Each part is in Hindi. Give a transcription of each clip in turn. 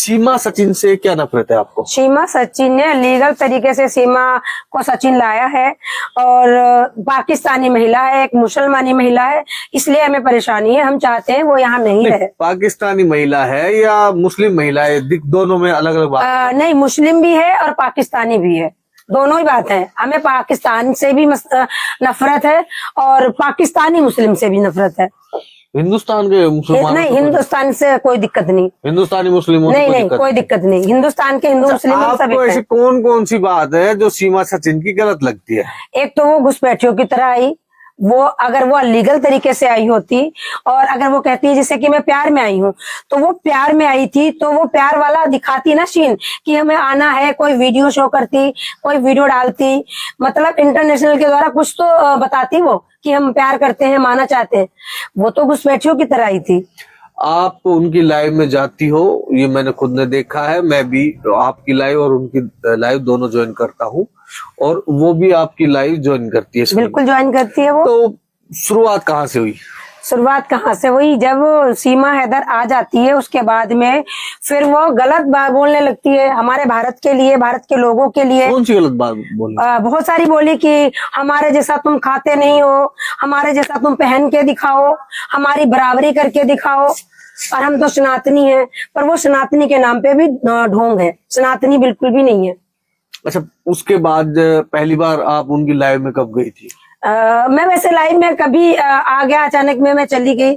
सीमा सचिन से क्या नफरत है आपको? सीमा सचिन ने लीगल तरीके से सीमा को सचिन लाया है और पाकिस्तानी महिला है, एक मुसलमानी महिला है, इसलिए हमें परेशानी है। हम चाहते हैं वो यहाँ नहीं रहे। पाकिस्तानी महिला है या मुस्लिम महिला है, दोनों में अलग अलग बात? नहीं, मुस्लिम भी है और पाकिस्तानी भी है, दोनों ही बात है। हमें पाकिस्तान से भी नफरत है और पाकिस्तानी मुस्लिम से भी नफरत है। हिंदुस्तान के मुसलमान नहीं, हिंदुस्तान से कोई दिक्कत नहीं। हिंदुस्तानी मुस्लिमों नहीं, कोई दिक्कत नहीं। हिंदुस्तान के हिंदू मुस्लिम आपको ऐसी कौन कौन सी बात है जो सीमा सचिन की गलत लगती है? एक तो वो घुसपैठियों की तरह आई, वो अगर वो लीगल तरीके से आई होती और अगर वो कहती है जैसे कि मैं प्यार में आई हूँ, तो वो प्यार में आई थी तो वो प्यार वाला दिखाती ना सीन कि हमें आना है, कोई वीडियो शो करती, कोई वीडियो डालती, मतलब इंटरनेशनल के द्वारा कुछ तो बताती वो कि हम प्यार करते हैं, माना चाहते हैं। वो तो घुसपैठियों की तरह आई थी। आप उनकी लाइव में जाती हो, ये मैंने खुद ने देखा है। मैं भी आपकी लाइव और उनकी लाइव दोनों ज्वाइन करता हूँ और वो भी आपकी लाइव ज्वाइन करती है। बिल्कुल ज्वाइन करती है वो। तो शुरुआत कहाँ से हुई? शुरुआत कहाँ से हुई? जब सीमा हैदर आ जाती है उसके बाद में फिर वो गलत बात बोलने लगती है हमारे भारत के लिए, भारत के लोगों के लिए। कौन सी गलत बात बोली? बहुत सारी बोली कि हमारे जैसा तुम खाते नहीं हो, हमारे जैसा तुम पहन के दिखाओ, हमारी बराबरी करके दिखाओ, और हम तो सनातनी हैं। पर वो सनातनी के नाम पे भी ढोंग है, सनातनी बिल्कुल भी नहीं है। अच्छा, उसके बाद पहली बार आप उनकी लाइव में कब गई थी? मैं वैसे लाइव में कभी आ गया अचानक में, मैं चली गई।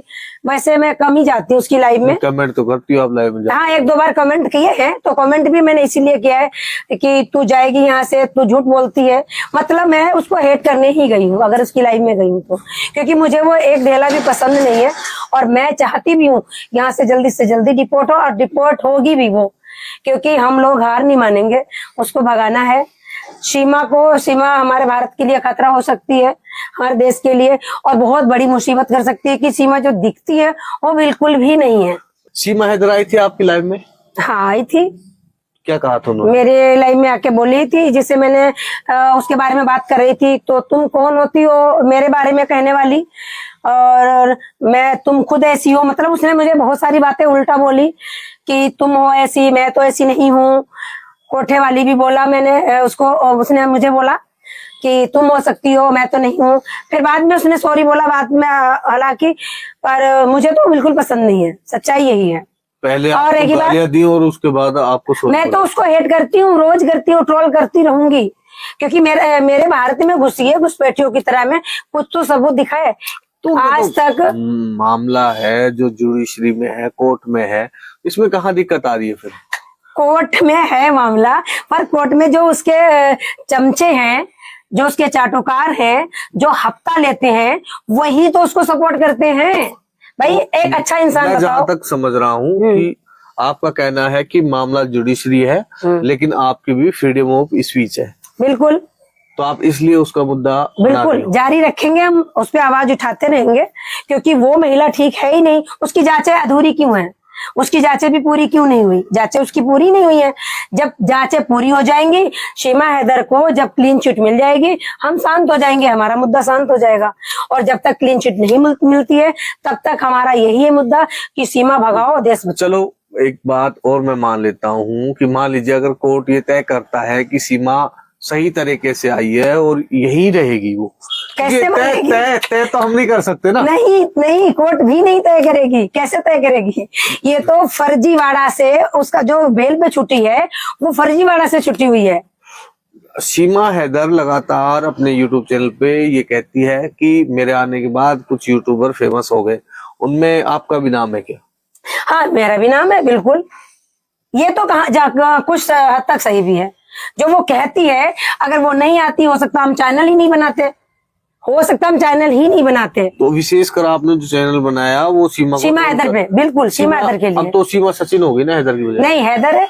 वैसे मैं कम ही जाती हूँ उसकी लाइव में। कमेंट तो करती हूँ आप लाइव में? हाँ, एक दो बार कमेंट किए हैं, तो कमेंट भी मैंने इसीलिए किया है कि तू जाएगी यहाँ से, तू झूठ बोलती है। मतलब मैं उसको हेट करने ही गई हूँ अगर उसकी लाइव में गई हूँ तो, क्योंकि मुझे वो एक ढेला भी पसंद नहीं है और मैं चाहती भी हूँ यहाँ से जल्दी डिपोर्ट हो, और डिपोर्ट होगी भी वो, क्योंकि हम लोग हार नहीं मानेंगे, उसको भगाना है। सीमा हमारे भारत के लिए खतरा हो सकती है, हमारे देश के लिए, और बहुत बड़ी मुसीबत कर सकती है कि सीमा जो दिखती है वो बिल्कुल भी नहीं है। सीमा हैदर आई थी आपकी लाइव में? हाँ, आई थी। क्या कहा था उन्होंने? मेरे लाइव में आके बोली थी, जिससे मैंने उसके बारे में बात कर रही थी, तो तुम कौन होती हो मेरे बारे में कहने वाली, और तुम खुद ऐसी हो। मतलब उसने मुझे बहुत सारी बातें उल्टा बोली कि तुम हो ऐसी, मैं तो ऐसी नहीं हूँ। कोठे वाली भी बोला मैंने उसको, उसने मुझे बोला कि तुम हो सकती हो, मैं तो नहीं हूँ। फिर बाद में उसने सॉरी बोला बाद में, हालांकि, पर मुझे तो बिल्कुल पसंद नहीं है, सच्चाई यही है। पहले और एक गालियां दी और उसके बाद आपको मैं तो उसको हेट करती हूँ, रोज करती हूँ, ट्रोल करती रहूंगी, क्योंकि मेरे भारत में घुसी है घुसपैठियों की तरह में। कुछ तो सबूत दिखाए। तो आज तक मामला है जो जुडिशरी में है, कोर्ट में है, इसमें कहाँ दिक्कत आ रही है? फिर कोर्ट में है मामला, पर कोर्ट में जो उसके चमचे हैं, जो उसके चाटुकार हैं, जो हफ्ता लेते हैं, वही तो उसको सपोर्ट करते हैं। भाई एक अच्छा इंसान मैं जहाँ तक समझ रहा हूँ कि आपका कहना है कि मामला जुडिशरी है, लेकिन आपकी भी फ्रीडम ऑफ स्पीच है। बिल्कुल। तो आप इसलिए उसका मुद्दा बिल्कुल जारी रखेंगे, हम उस पर आवाज उठाते रहेंगे, क्योंकि वो महिला ठीक है ही नहीं। उसकी जांचें अधूरी क्यों हैं? उसकी जांचें भी पूरी क्यों नहीं हुई? जांचें उसकी पूरी नहीं हुई है। जब जांचें पूरी हो जाएंगी, सीमा हैदर को जब क्लीन चिट मिल जाएगी, हम शांत हो जाएंगे, हमारा मुद्दा शांत हो जाएगा। और जब तक क्लीन चिट नहीं मिलती है, तब तक हमारा यही है मुद्दा कि सीमा भगाओ, देश बचाओ। चलो एक बात और मैं मान लेता हूँ कि मान लीजिए अगर कोर्ट ये तय करता है कि सीमा सही तरीके से आई है और यही रहेगी, वो कैसे तय तो हम नहीं कर सकते ना। नहीं, कोर्ट भी नहीं तय करेगी। कैसे तय करेगी? ये तो फर्जीवाड़ा से, उसका जो बेल पे छुट्टी है वो फर्जीवाड़ा से छुट्टी हुई है। सीमा हैदर लगातार अपने यूट्यूब चैनल पे ये कहती है कि मेरे आने के बाद कुछ यूट्यूबर फेमस हो गए, उनमें आपका भी नाम है क्या? हाँ, मेरा भी नाम है, बिल्कुल। ये तो कुछ हद तक सही भी है जो वो कहती है। अगर वो नहीं आती, हो सकता हम चैनल ही नहीं बनाते, हो सकता हम चैनल ही नहीं बनाते। तो विशेषकर आपने जो चैनल बनाया वो सीमा हैदर पे, बिल्कुल सीमा हैदर के लिए। अब तो सीमा सचिन होगी ना हैदर की वजह? नहीं, हैदर है,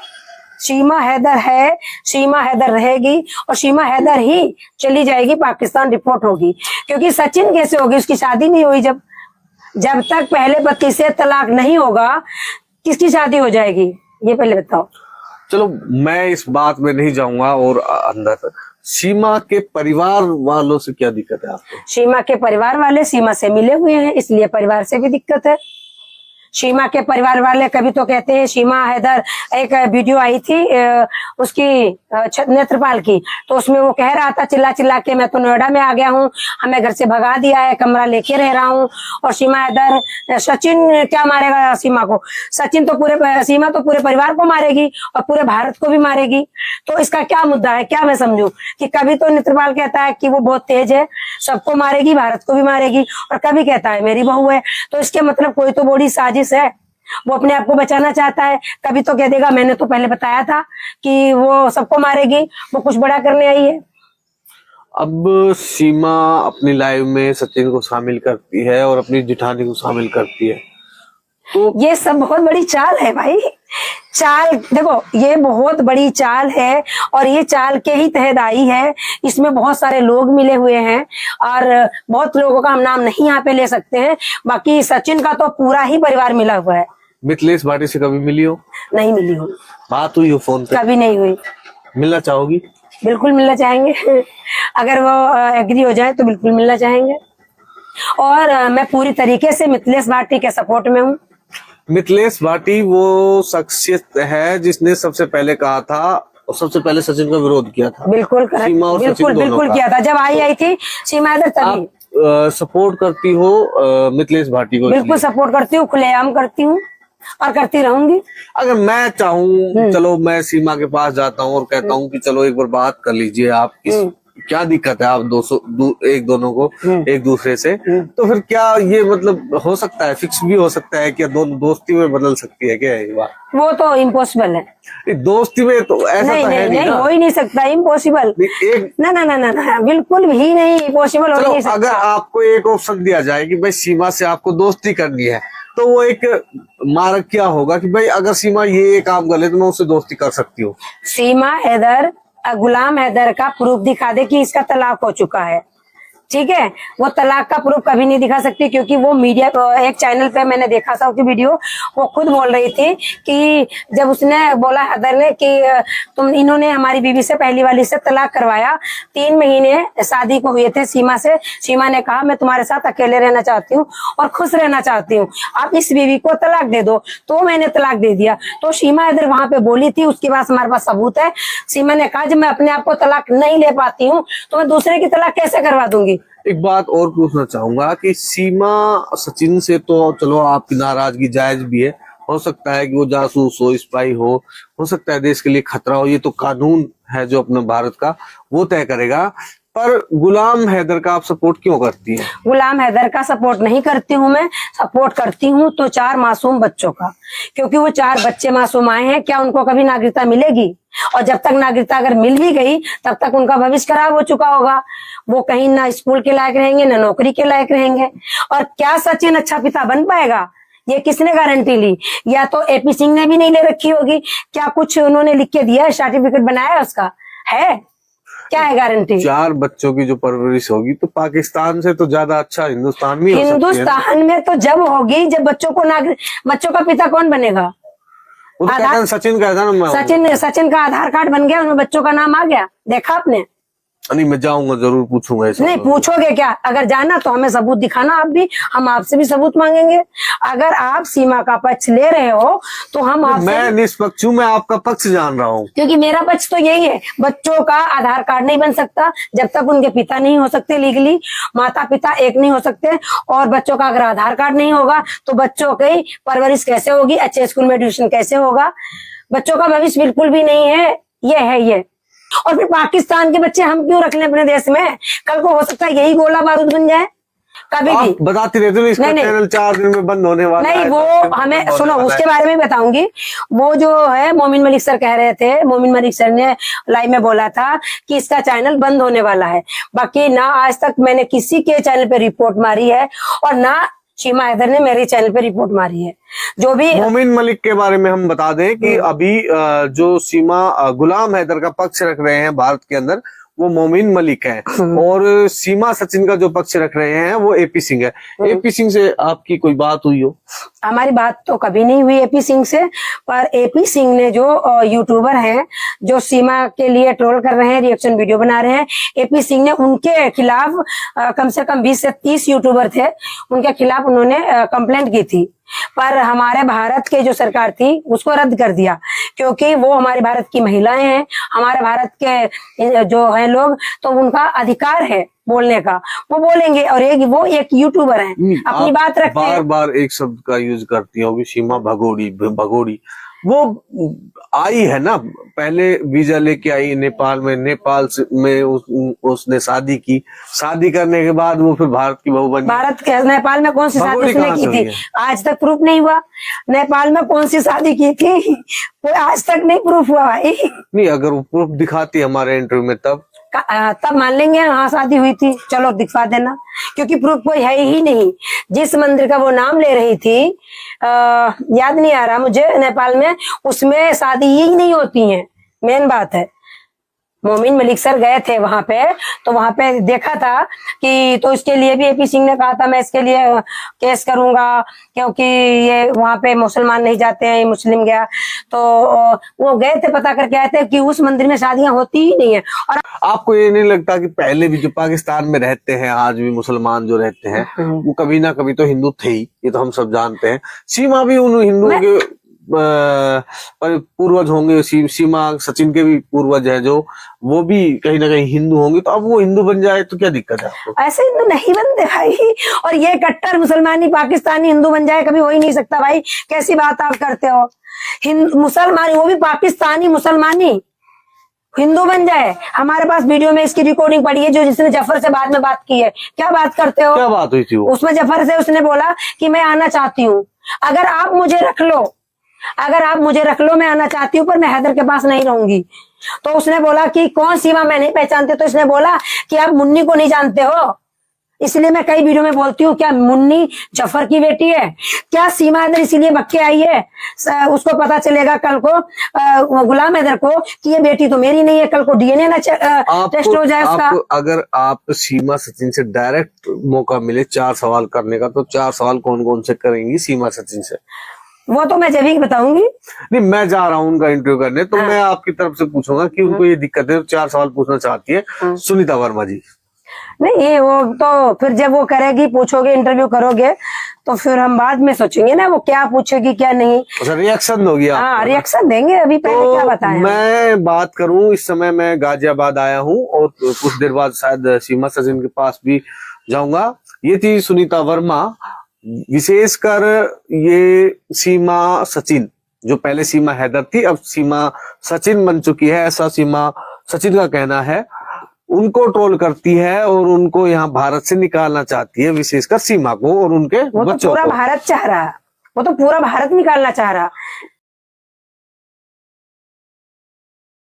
सीमा हैदर है, सीमा हैदर रहेगी और सीमा हैदर ही चली जाएगी, पाकिस्तान रिपोर्ट होगी। क्योंकि सचिन कैसे होगी? उसकी शादी नहीं हुई। जब तक पहले पति से तलाक नहीं होगा, किसकी शादी हो जाएगी? ये पहले बताओ। चलो मैं इस बात में नहीं जाऊंगा और अंदर। सीमा के परिवार वालों से क्या दिक्कत है आपको? सीमा के परिवार वाले सीमा से मिले हुए हैं, इसलिए परिवार से भी दिक्कत है। सीमा के परिवार वाले कभी तो कहते हैं सीमा हैदर, एक वीडियो आई थी उसकी नेत्रपाल की, तो उसमें वो कह रहा था चिल्ला चिल्ला के मैं तो नोएडा में आ गया हूँ, हमें घर से भगा दिया है, कमरा लेके रह रहा हूँ। और सीमा हैदर, सचिन क्या मारेगा सीमा को? सीमा तो पूरे परिवार को मारेगी और पूरे भारत को भी मारेगी। तो इसका क्या मुद्दा है? क्या मैं समझूं कि कभी तो नेत्रपाल कहता है कि वो बहुत तेज है, सबको मारेगी, भारत को भी मारेगी, और कभी कहता है मेरी बहू है। तो इसके मतलब कोई तो बड़ी साजिश है, वो अपने आप को बचाना चाहता है। कभी तो कह देगा मैंने तो पहले बताया था कि वो सबको मारेगी, वो कुछ बड़ा करने आई है। अब सीमा अपनी लाइव में सचिन को शामिल करती है और अपनी जिठानी को शामिल करती है, तो ये सब बहुत बड़ी चाल है भाई। चाल देखो, ये बहुत बड़ी चाल है और ये चाल के ही तहत आई है। इसमें बहुत सारे लोग मिले हुए हैं और बहुत लोगों का हम नाम नहीं यहाँ पे ले सकते हैं। बाकी सचिन का तो पूरा ही परिवार मिला हुआ है। मिथिलेश भाटी से कभी मिली हो? नहीं मिली हूँ, बात हुई हो फोन पे? कभी नहीं हुई। मिलना चाहोगी? बिल्कुल मिलना चाहेंगे। अगर वो एग्री हो जाए तो बिल्कुल मिलना चाहेंगे। और मैं पूरी तरीके से मिथिलेश भाटी के सपोर्ट में हूँ। मिथिलेश भाटी वो शख्सियत है जिसने सबसे पहले कहा था और सबसे पहले सचिन का विरोध किया था। बिल्कुल सीमा और सचिन दोनों बिल्कुल का। किया था जब आई थी सीमा हैदर तभी। आप सपोर्ट करती हो मिथिलेश भाटी को? बिल्कुल सपोर्ट करती हूँ, खुलेआम करती हूँ और करती रहूंगी। अगर मैं चाहूँ, चलो मैं सीमा के पास जाता हूँ और कहता हूँ कि चलो एक बार बात कर लीजिए, आप क्या दिक्कत है आप दोनों को एक दूसरे से, तो फिर क्या ये मतलब हो सकता है, फिक्स भी हो सकता है क्या? दोनों दोस्ती में बदल सकती है क्या ये बात? वो तो इम्पॉसिबल है। दोस्ती में तो ऐसा नहीं तो है नहीं, ना? हो ही नहीं सकता, इम्पॉसिबल। एक ना ना ना ना ना, बिल्कुल भी नहीं, पॉसिबल हो ही नहीं सकता। अगर आपको एक ऑप्शन दिया जाए कि भाई सीमा से आपको दोस्ती करनी है, तो वो एक मार्ग क्या होगा कि भाई अगर सीमा ये काम कर ले तो मैं उससे दोस्ती कर सकती हूँ? सीमा हैदर गुलाम हैदर का प्रूफ दिखा दे कि इसका तलाक हो चुका है, ठीक है? वो तलाक का प्रूफ कभी नहीं दिखा सकती, क्योंकि वो मीडिया एक चैनल पे मैंने देखा था उसकी वीडियो, वो खुद बोल रही थी कि जब उसने बोला हैदर ने कि इन्होंने हमारी बीवी से, पहली वाली से तलाक करवाया, 3 महीने शादी को हुए थे सीमा से, सीमा ने कहा मैं तुम्हारे साथ अकेले रहना चाहती हूँ और खुश रहना चाहती हूँ, आप इस बीवी को तलाक दे दो। तो मैंने तलाक दे दिया। तो सीमा हैदर वहां पे बोली थी, उसके पास हमारे पास सबूत है। सीमा ने कहा जब मैं अपने आप को तलाक नहीं ले पाती हूँ तो मैं दूसरे की तलाक कैसे करवा दूंगी। एक बात और पूछना चाहूंगा कि सीमा सचिन से तो चलो आपकी नाराजगी जायज भी है, हो सकता है कि वो जासूस हो, स्पाई हो सकता है देश के लिए खतरा हो, ये तो कानून है जो अपने भारत का वो तय करेगा। पर गुलाम हैदर का आप सपोर्ट क्यों करती है? गुलाम हैदर का सपोर्ट नहीं करती हूँ मैं, सपोर्ट करती हूँ तो 4 मासूम बच्चों का, क्योंकि वो 4 बच्चे मासूम आए हैं। क्या उनको कभी नागरिकता मिलेगी? और जब तक नागरिकता अगर मिल भी गई तब तक उनका भविष्य खराब हो चुका होगा। वो कहीं ना स्कूल के लायक रहेंगे ना नौकरी के लायक रहेंगे। और क्या सचिन अच्छा पिता बन पाएगा? ये किसने गारंटी ली? या तो एपी सिंह ने भी नहीं ले रखी होगी। क्या कुछ उन्होंने लिख के दिया है, सर्टिफिकेट बनाया है उसका? है क्या है गारंटी? 4 बच्चों की जो परवरिश होगी तो पाकिस्तान से तो ज्यादा अच्छा हिंदुस्तान में हो सकती है। हिंदुस्तान में तो जब होगी जब बच्चों का पिता कौन बनेगा? वो तो कहते हैं सचिन का था सचिन का आधार कार्ड बन गया, उनमें बच्चों का नाम आ गया, देखा आपने? नहीं, मैं जाऊंगा, जरूर पूछूंगा ऐसा। नहीं पूछोगे क्या? अगर जाना तो हमें सबूत दिखाना, आप भी, हम आपसे भी सबूत मांगेंगे। अगर आप सीमा का पक्ष ले रहे हो तो हम आपसे, मैं निष्पक्ष हूँ, मैं आपका पक्ष जान रहा हूँ, क्योंकि मेरा पक्ष तो यही है, बच्चों का आधार कार्ड नहीं बन सकता जब तक उनके पिता नहीं हो सकते लीगली, माता पिता एक नहीं हो सकते। और बच्चों का अगर आधार कार्ड नहीं होगा तो बच्चों की परवरिश कैसे होगी, अच्छे स्कूल में एडमिशन कैसे होगा? बच्चों का भविष्य बिल्कुल भी नहीं है, ये है ये। और फिर पाकिस्तान के बच्चे हम क्यों रख लें अपने देश में? कल को हो सकता है यही गोला बारूद बन जाए कभी भी। बताती रहती हूँ इसका चैनल 4 दिन में बंद होने वाला नहीं, है। वो हमें सुनो, उसके बारे में बताऊंगी। वो जो है मोमिन मलिक सर कह रहे थे, मोमिन मलिक सर ने लाइव में बोला था कि इसका चैनल बंद होने वाला है। बाकी ना आज तक मैंने किसी के चैनल पे रिपोर्ट मारी है और ना सीमा हैदर ने मेरे चैनल पे रिपोर्ट मारी है। जो भी मोमिन मलिक के बारे में हम बता दें कि अभी जो सीमा गुलाम हैदर का पक्ष रख रहे हैं भारत के अंदर, वो मोमिन मलिक है और सीमा सचिन का जो पक्ष रख रहे हैं वो एपी सिंह है। एपी सिंह से आपकी कोई बात हुई हो? हमारी बात तो कभी नहीं हुई एपी सिंह से, पर एपी सिंह ने जो यूट्यूबर हैं जो सीमा के लिए ट्रोल कर रहे हैं, रिएक्शन वीडियो बना रहे हैं, एपी सिंह ने उनके खिलाफ कम से कम 20 से 30 यूट्यूबर थे, उनके खिलाफ उन्होंने कंप्लेंट की थी। पर हमारे भारत के जो सरकार थी उसको रद्द कर दिया, क्योंकि वो हमारे भारत की महिलाएं हैं, हमारे भारत के जो है लोग, तो उनका अधिकार है बोलने का, वो बोलेंगे। और वो एक यूट्यूबर है, अपनी बात रखते हैं। बार बार एक शब्द का यूज करती होगी, सीमा भगोड़ी भगोड़ी। वो आई है ना, पहले वीजा लेके आई नेपाल में, नेपाल में उसने शादी की, शादी करने के बाद वो फिर भारत की बहू बनी। भारत के नेपाल में कौन सी शादी उसने की थी? आज तक प्रूफ नहीं हुआ। नेपाल में कौन सी शादी की थी वो आज तक नहीं प्रूफ हुआ भाई। नहीं, अगर वो प्रूफ दिखाती हमारे इंटरव्यू में तब मान लेंगे हाँ शादी हुई थी, चलो दिखा देना, क्योंकि प्रूफ कोई है ही नहीं। जिस मंदिर का वो नाम ले रही थी, याद नहीं आ रहा मुझे, नेपाल में, उसमें शादी ही नहीं होती है। मेन बात है, मोमिन मलिक सर गए थे वहां पे, तो वहां पे देखा था कि, तो इसके लिए भी एपी सिंह ने कहा था मैं इसके लिए केस करूंगा, क्योंकि ये वहां पे मुसलमान नहीं जाते हैं, मुस्लिम गया। तो वो गए थे, पता करके आए थे कि उस मंदिर में शादियां होती ही नहीं है। और आपको ये नहीं लगता कि पहले भी जो पाकिस्तान में रहते हैं, आज भी मुसलमान जो रहते हैं, वो कभी ना कभी तो हिंदू थे ही, ये तो हम सब जानते हैं। सीमा भी उन हिंदुओं के पूर्वज होंगे, सीमा सचिन के भी पूर्वज है जो, वो भी कहीं ना कहीं हिंदू होंगे, तो अब वो हिंदू बन जाए तो क्या दिक्कत है आपको? ऐसे हिंदू नहीं बनते भाई, और ये कट्टर मुसलमानी पाकिस्तानी हिंदू बन जाए, कभी हो ही नहीं सकता भाई। कैसी बात आप करते हो? मुसलमानी, वो भी पाकिस्तानी मुसलमानी हिंदू बन जाए? हमारे पास वीडियो में इसकी रिकॉर्डिंग पड़ी है, जो जिसने जफर से बाद में बात की है। क्या बात करते हो? क्या बात हुई थी वो? उसमें जफर से उसने बोला कि मैं आना चाहती हूँ, अगर आप मुझे रख लो, अगर आप मुझे रख लो, मैं आना चाहती हूँ, पर मैं हैदर के पास नहीं रहूंगी। तो उसने बोला कि कौन सीमा, मैं नहीं पहचानती। तो इसने बोला कि आप मुन्नी को नहीं जानते हो, इसलिए मैं कई वीडियो में बोलती हूँ, क्या मुन्नी जफर की बेटी है? क्या सीमा हैदर इसीलिए बक्के आई है? उसको पता चलेगा कल को, गुलाम हैदर को, कि ये बेटी तो मेरी नहीं है, कल को डीएनए ना टेस्ट हो जाए उसका। अगर आप सीमा सचिन से डायरेक्ट मौका मिले 4 सवाल करने का, तो 4 सवाल कौन कौन से करेंगी सीमा सचिन से? वो तो मैं जब ही बताऊंगी। नहीं, मैं जा रहा हूँ उनका इंटरव्यू करने, तो मैं आपकी तरफ से पूछूंगा कि उनको ये दिक्कत है, 4 सवाल पूछना चाहती है सुनीता वर्मा जी। नहीं, वो तो फिर जब वो करेगी, पूछोगे, इंटरव्यू करोगे, तो फिर हम बाद में सोचेंगे ना वो क्या पूछेगी क्या नहीं। अच्छा, रिएक्शन दोगी आप? हाँ, रिएक्शन देंगे। अभी पहले तो क्या बताएं? मैं बात करूं, इस समय मैं गाजियाबाद आया हूं और कुछ देर बाद शायद सीमा सचिन के पास भी जाऊंगा। ये थी सुनीता वर्मा। विशेषकर ये सीमा सचिन, जो पहले सीमा हैदर थी, अब सीमा सचिन बन चुकी है, ऐसा सीमा सचिन का कहना है। उनको ट्रोल करती है और उनको यहाँ भारत से निकालना चाहती है, विशेषकर सीमा को और उनके बच्चों को। पूरा भारत चाह रहा, वो तो पूरा भारत निकालना चाह रहा।